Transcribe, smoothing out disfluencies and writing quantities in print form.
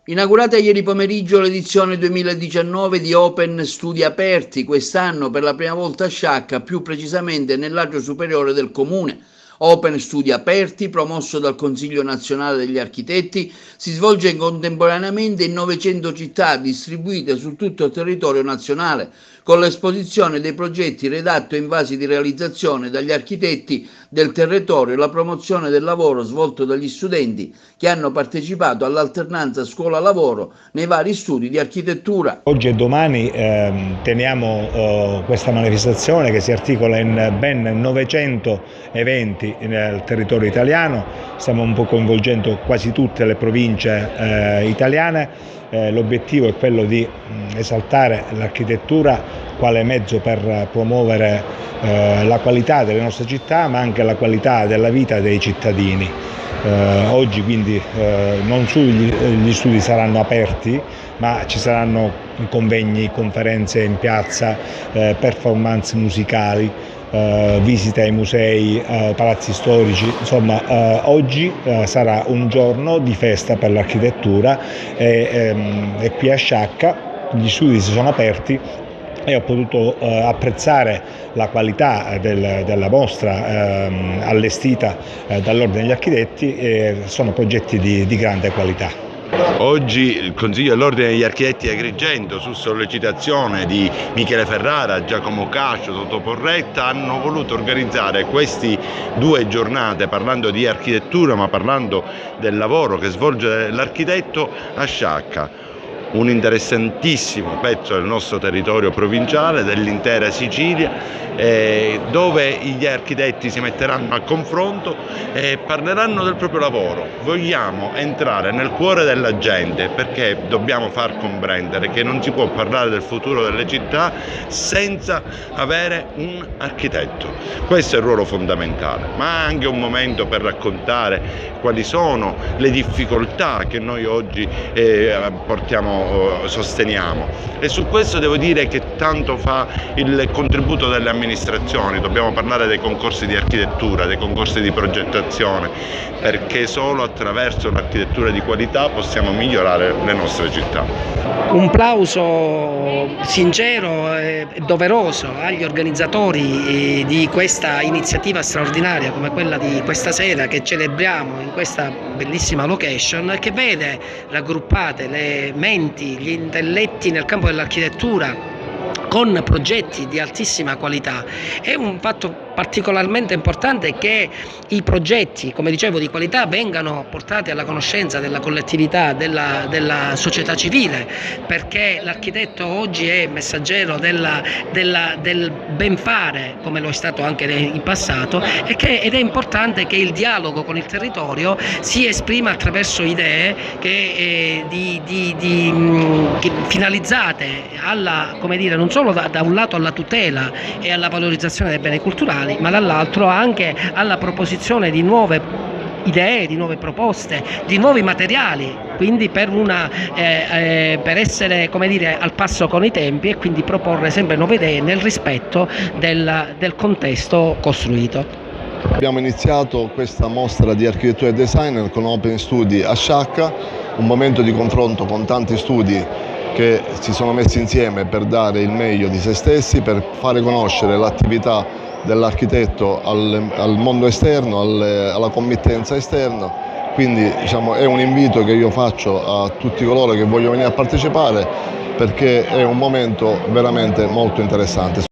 Inaugurata ieri pomeriggio l'edizione 2019 di Open Studi Aperti, quest'anno per la prima volta a Sciacca, più precisamente nell'agio superiore del comune. Open Studi Aperti, promosso dal Consiglio Nazionale degli Architetti, si svolge contemporaneamente in 900 città distribuite su tutto il territorio nazionale, con l'esposizione dei progetti redatti o in fase di realizzazione dagli architetti del territorio e la promozione del lavoro svolto dagli studenti che hanno partecipato all'alternanza scuola-lavoro nei vari studi di architettura. Oggi e domani teniamo questa manifestazione che si articola in ben 900 eventi nel territorio italiano, stiamo un po' coinvolgendo quasi tutte le province italiane. L'obiettivo è quello di esaltare l'architettura quale mezzo per promuovere la qualità delle nostre città, ma anche la qualità della vita dei cittadini. Oggi quindi non solo gli studi saranno aperti, ma ci saranno convegni, conferenze in piazza, performance musicali, visite ai musei, palazzi storici. Insomma, oggi sarà un giorno di festa per l'architettura e qui a Sciacca gli studi si sono aperti e ho potuto apprezzare la qualità della mostra allestita dall'Ordine degli Architetti. Sono progetti di grande qualità. Oggi il Consiglio dell'Ordine degli Architetti di Agrigento, su sollecitazione di Michele Ferrara, Giacomo Cascio, Totò Porretta, hanno voluto organizzare queste due giornate parlando di architettura, ma parlando del lavoro che svolge l'architetto a Sciacca. Un interessantissimo pezzo del nostro territorio provinciale, dell'intera Sicilia, dove gli architetti si metteranno a confronto e parleranno del proprio lavoro. Vogliamo entrare nel cuore della gente, perché dobbiamo far comprendere che non si può parlare del futuro delle città senza avere un architetto. Questo è il ruolo fondamentale, ma anche un momento per raccontare quali sono le difficoltà che noi oggi sosteniamo, e su questo devo dire che tanto fa il contributo delle amministrazioni. Dobbiamo parlare dei concorsi di architettura, dei concorsi di progettazione, perché solo attraverso l'architettura di qualità possiamo migliorare le nostre città. Un plauso sincero e doveroso agli organizzatori di questa iniziativa straordinaria come quella di questa sera, che celebriamo in questa bellissima location, che vede raggruppate le menti, gli intelletti nel campo dell'architettura con progetti di altissima qualità. È un fatto particolarmente importante che i progetti, come dicevo, di qualità vengano portati alla conoscenza della collettività, della società civile, perché l'architetto oggi è messaggero del ben fare, come lo è stato anche in passato, ed è importante che il dialogo con il territorio si esprima attraverso idee che finalizzate alla, come dire, non solo da un lato alla tutela e alla valorizzazione dei beni culturali, ma dall'altro anche alla proposizione di nuove idee, di nuove proposte, di nuovi materiali, quindi per essere, come dire, al passo con i tempi, e quindi proporre sempre nuove idee nel rispetto del contesto costruito. Abbiamo iniziato questa mostra di architettura e design con Open Studi a Sciacca, un momento di confronto con tanti studi che si sono messi insieme per dare il meglio di se stessi, per fare conoscere l'attività dell'architetto al mondo esterno, alla committenza esterna. Quindi è un invito che io faccio a tutti coloro che vogliono venire a partecipare, perché è un momento veramente molto interessante.